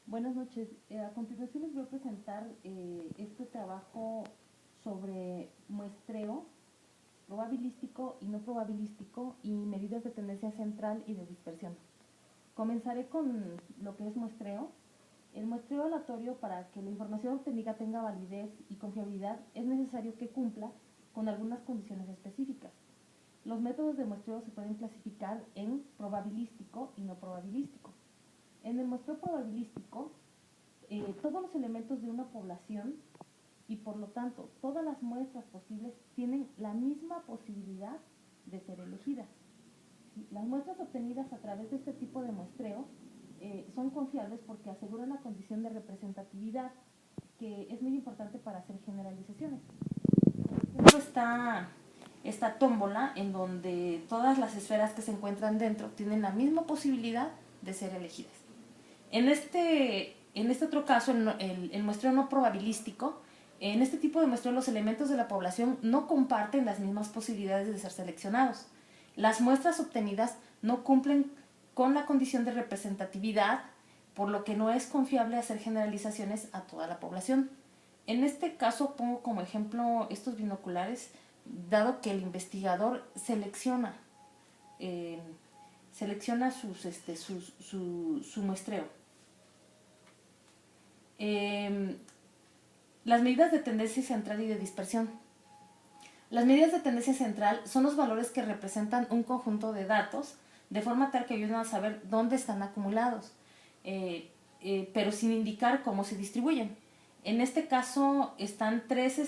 Buenas noches. A continuación les voy a presentar este trabajo sobre muestreo probabilístico y no probabilístico y medidas de tendencia central y de dispersión. Comenzaré con lo que es muestreo. El muestreo aleatorio, para que la información obtenida tenga validez y confiabilidad, es necesario que cumpla con algunas condiciones específicas. Los métodos de muestreo se pueden clasificar en probabilístico y no probabilístico. En el muestreo probabilístico, todos los elementos de una población y por lo tanto todas las muestras posibles tienen la misma posibilidad de ser elegidas. Las muestras obtenidas a través de este tipo de muestreo son confiables porque aseguran la condición de representatividad, que es muy importante para hacer generalizaciones. Está esta tómbola en donde todas las esferas que se encuentran dentro tienen la misma posibilidad de ser elegidas. En este otro caso, el muestreo no probabilístico, en este tipo de muestreo los elementos de la población no comparten las mismas posibilidades de ser seleccionados. Las muestras obtenidas no cumplen con la condición de representatividad, por lo que no es confiable hacer generalizaciones a toda la población. En este caso pongo como ejemplo estos binoculares, dado que el investigador selecciona su muestreo. Las medidas de tendencia central y de dispersión. Las medidas de tendencia central son los valores que representan un conjunto de datos de forma tal que ayudan a saber dónde están acumulados, pero sin indicar cómo se distribuyen. En este caso están tres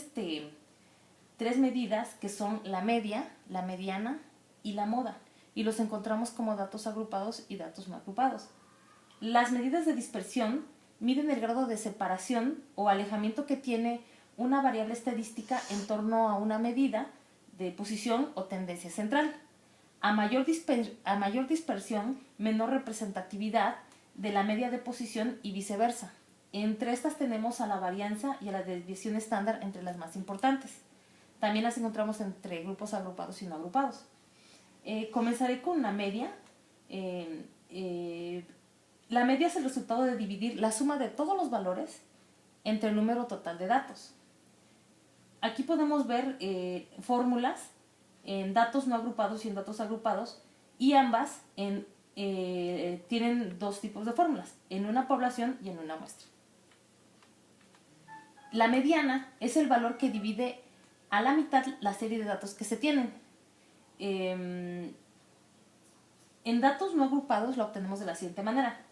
medidas que son la media, la mediana y la moda, y los encontramos como datos agrupados y datos no agrupados. Las medidas de dispersión miden el grado de separación o alejamiento que tiene una variable estadística en torno a una medida de posición o tendencia central. A mayor dispersión, menor representatividad de la media de posición y viceversa. Entre estas tenemos a la varianza y a la desviación estándar entre las más importantes. También las encontramos entre grupos agrupados y no agrupados. Comenzaré con la media. La media es el resultado de dividir la suma de todos los valores entre el número total de datos. Aquí podemos ver fórmulas en datos no agrupados y en datos agrupados, y ambas tienen dos tipos de fórmulas, en una población y en una muestra. La mediana es el valor que divide a la mitad la serie de datos que se tienen. En datos no agrupados la obtenemos de la siguiente manera.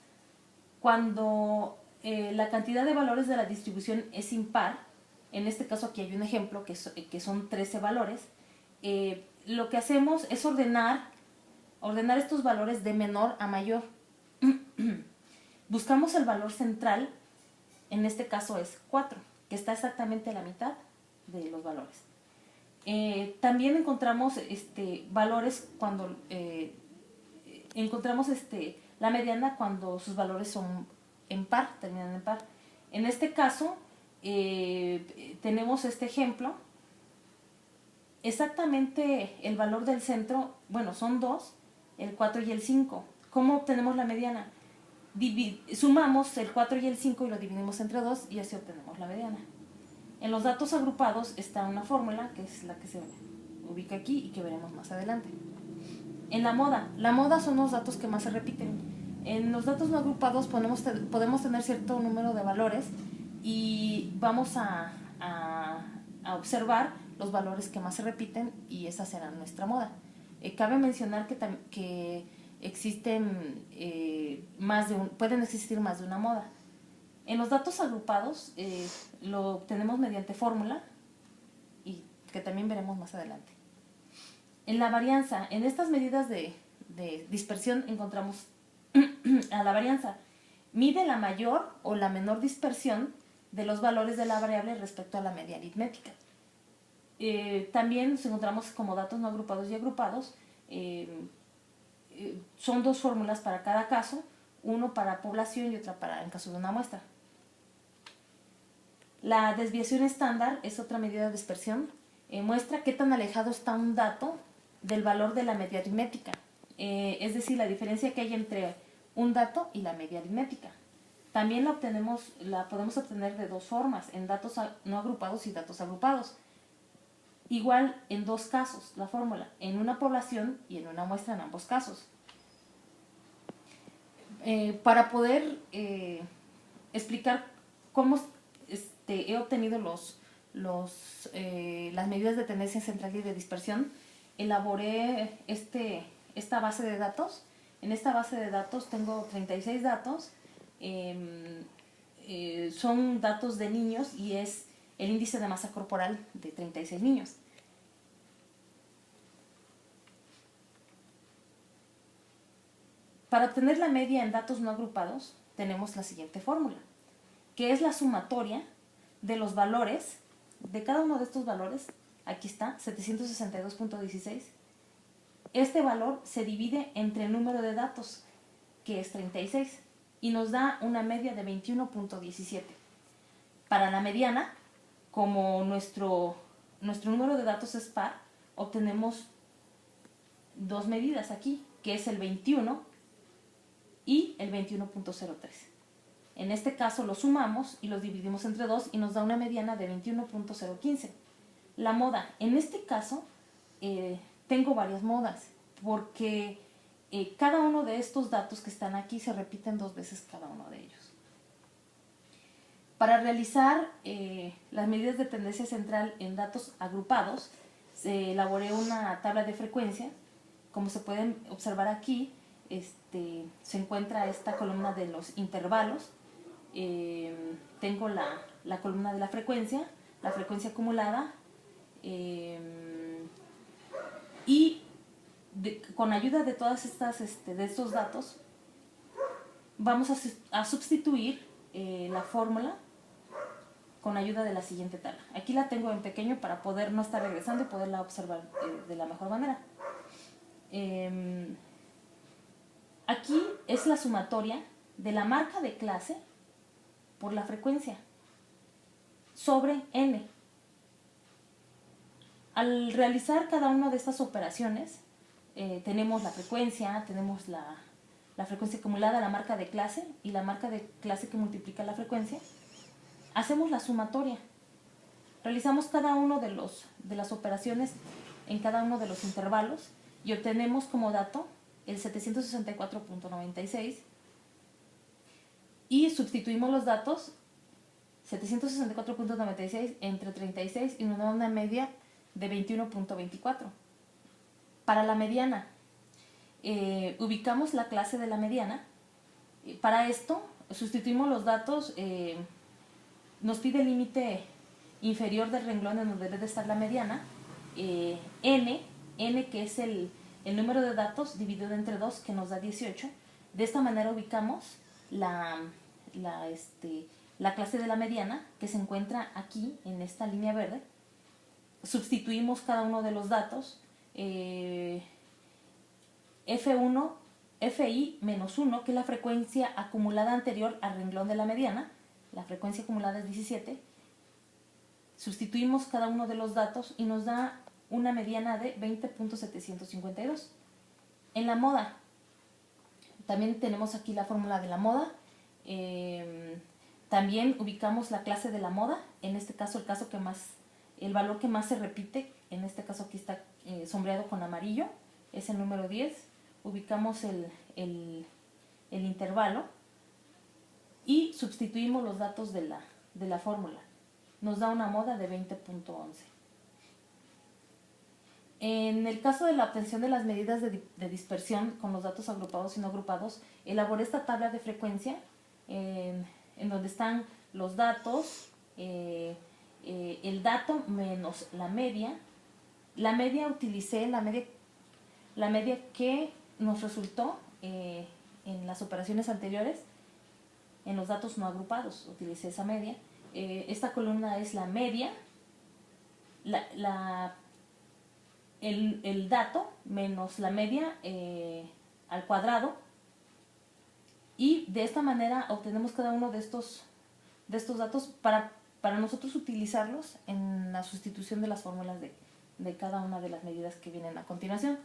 Cuando la cantidad de valores de la distribución es impar, en este caso aquí hay un ejemplo que son 13 valores, lo que hacemos es ordenar estos valores de menor a mayor. Buscamos el valor central, en este caso es 4, que está exactamente a la mitad de los valores. También encontramos valores cuando encontramos la mediana cuando sus valores son en par, terminan en par. En este caso tenemos este ejemplo. Exactamente el valor del centro, bueno, son 2, el 4 y el 5. ¿Cómo obtenemos la mediana? Sumamos el 4 y el 5 y lo dividimos entre 2 y así obtenemos la mediana. En los datos agrupados está una fórmula, que es la que se ubica aquí y que veremos más adelante. En la moda son los datos que más se repiten. En los datos no agrupados podemos tener cierto número de valores y vamos a observar los valores que más se repiten y esa será nuestra moda. Cabe mencionar que existen pueden existir más de una moda. En los datos agrupados lo obtenemos mediante fórmula y que también veremos más adelante. En la varianza, en estas medidas de dispersión encontramos a la varianza. Mide la mayor o la menor dispersión de los valores de la variable respecto a la media aritmética. También nos encontramos como datos no agrupados y agrupados. Son dos fórmulas para cada caso, uno para población y otra para en caso de una muestra. La desviación estándar es otra medida de dispersión. Muestra qué tan alejado está un dato del valor de la media aritmética, es decir, la diferencia que hay entre un dato y la media aritmética. También la podemos obtener de dos formas, en datos no agrupados y datos agrupados. Igual en dos casos, la fórmula, en una población y en una muestra en ambos casos. Para poder explicar cómo he obtenido las medidas de tendencia central y de dispersión, elaboré esta base de datos. En esta base de datos tengo 36 datos, son datos de niños y es el índice de masa corporal de 36 niños. Para obtener la media en datos no agrupados, tenemos la siguiente fórmula, que es la sumatoria de los valores, de cada uno de estos valores. Aquí está, 762.16. Este valor se divide entre el número de datos, que es 36, y nos da una media de 21.17. Para la mediana, como nuestro número de datos es par, obtenemos dos medidas aquí, que es el 21 y el 21.03. En este caso los sumamos y los dividimos entre 2 y nos da una mediana de 21.015. La moda, en este caso tengo varias modas porque cada uno de estos datos que están aquí se repiten dos veces cada uno de ellos. Para realizar las medidas de tendencia central en datos agrupados, elaboré una tabla de frecuencia. Como se pueden observar aquí, se encuentra esta columna de los intervalos. Tengo la columna de la frecuencia acumulada, y con ayuda de todas de estos datos vamos a sustituir la fórmula con ayuda de la siguiente tabla. Aquí la tengo en pequeño para poder no estar regresando y poderla observar de la mejor manera. Aquí es la sumatoria de la marca de clase por la frecuencia sobre n. Al realizar cada una de estas operaciones, tenemos la frecuencia, tenemos la frecuencia acumulada, la marca de clase y la marca de clase que multiplica la frecuencia. Hacemos la sumatoria. Realizamos cada uno de las operaciones en cada uno de los intervalos y obtenemos como dato el 764.96 y sustituimos los datos 764.96 entre 36 y nos da una media de 21.24. Para la mediana, ubicamos la clase de la mediana. Para esto sustituimos los datos, nos pide el límite inferior del renglón en donde debe de estar la mediana, n que es el número de datos dividido entre 2, que nos da 18. De esta manera ubicamos la clase de la mediana, que se encuentra aquí en esta línea verde. Sustituimos cada uno de los datos, F1, FI menos 1, que es la frecuencia acumulada anterior al renglón de la mediana. La frecuencia acumulada es 17. Sustituimos cada uno de los datos y nos da una mediana de 20.752. En la moda, también tenemos aquí la fórmula de la moda. También ubicamos la clase de la moda. En este caso, el valor que más se repite, en este caso aquí está sombreado con amarillo, es el número 10. Ubicamos el intervalo y sustituimos los datos de la fórmula. Nos da una moda de 20.11. En el caso de la obtención de las medidas de dispersión con los datos agrupados y no agrupados, elaboré esta tabla de frecuencia en donde están los datos, el dato menos la media. La media utilicé la media que nos resultó en las operaciones anteriores, en los datos no agrupados, utilicé esa media. Esta columna es la media, el dato menos la media al cuadrado, y de esta manera obtenemos cada uno de estos datos para nosotros utilizarlos en la sustitución de las fórmulas de cada una de las medidas que vienen a continuación.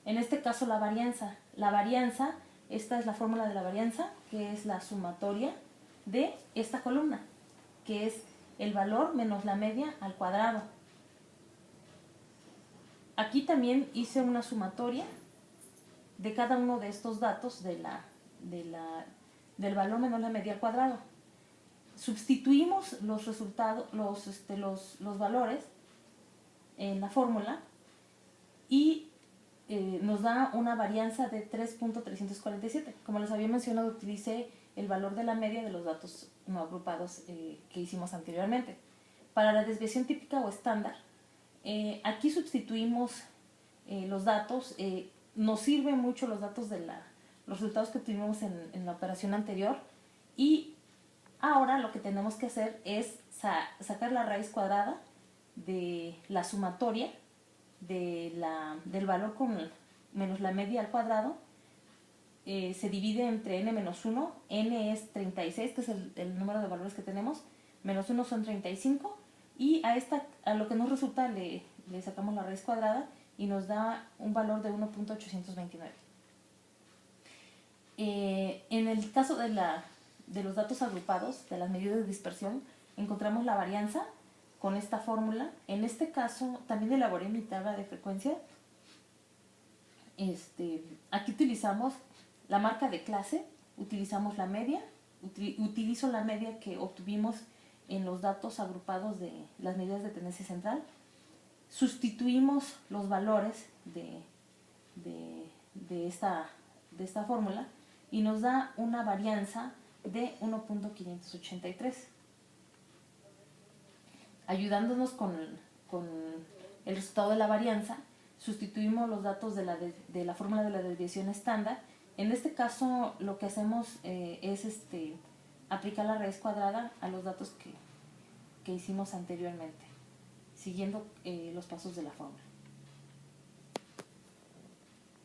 En este caso la varianza, esta es la fórmula de la varianza, que es la sumatoria de esta columna, que es el valor menos la media al cuadrado. Aquí también hice una sumatoria de cada uno de estos datos del valor menos la media al cuadrado. Sustituimos los resultados, los valores en la fórmula y nos da una varianza de 3.347. Como les había mencionado, utilicé el valor de la media de los datos no agrupados que hicimos anteriormente. Para la desviación típica o estándar, aquí sustituimos los datos. Nos sirven mucho los datos de los resultados que obtuvimos en la operación anterior, y ahora lo que tenemos que hacer es sacar la raíz cuadrada de la sumatoria del valor con menos la media al cuadrado. Se divide entre n menos 1, n es 36, que es el número de valores que tenemos, menos 1 son 35, y a lo que nos resulta le sacamos la raíz cuadrada y nos da un valor de 1.829. En el caso de los datos agrupados, de las medidas de dispersión, encontramos la varianza con esta fórmula. En este caso también elaboré mi tabla de frecuencia. Aquí utilizamos la marca de clase, utilizamos la media, utilizo la media que obtuvimos en los datos agrupados de las medidas de tendencia central. Sustituimos los valores de esta fórmula y nos da una varianza de 1.583. Ayudándonos con el resultado de la varianza, sustituimos los datos de la fórmula de la desviación estándar. En este caso lo que hacemos es aplicar la raíz cuadrada a los datos que hicimos anteriormente, siguiendo los pasos de la fórmula.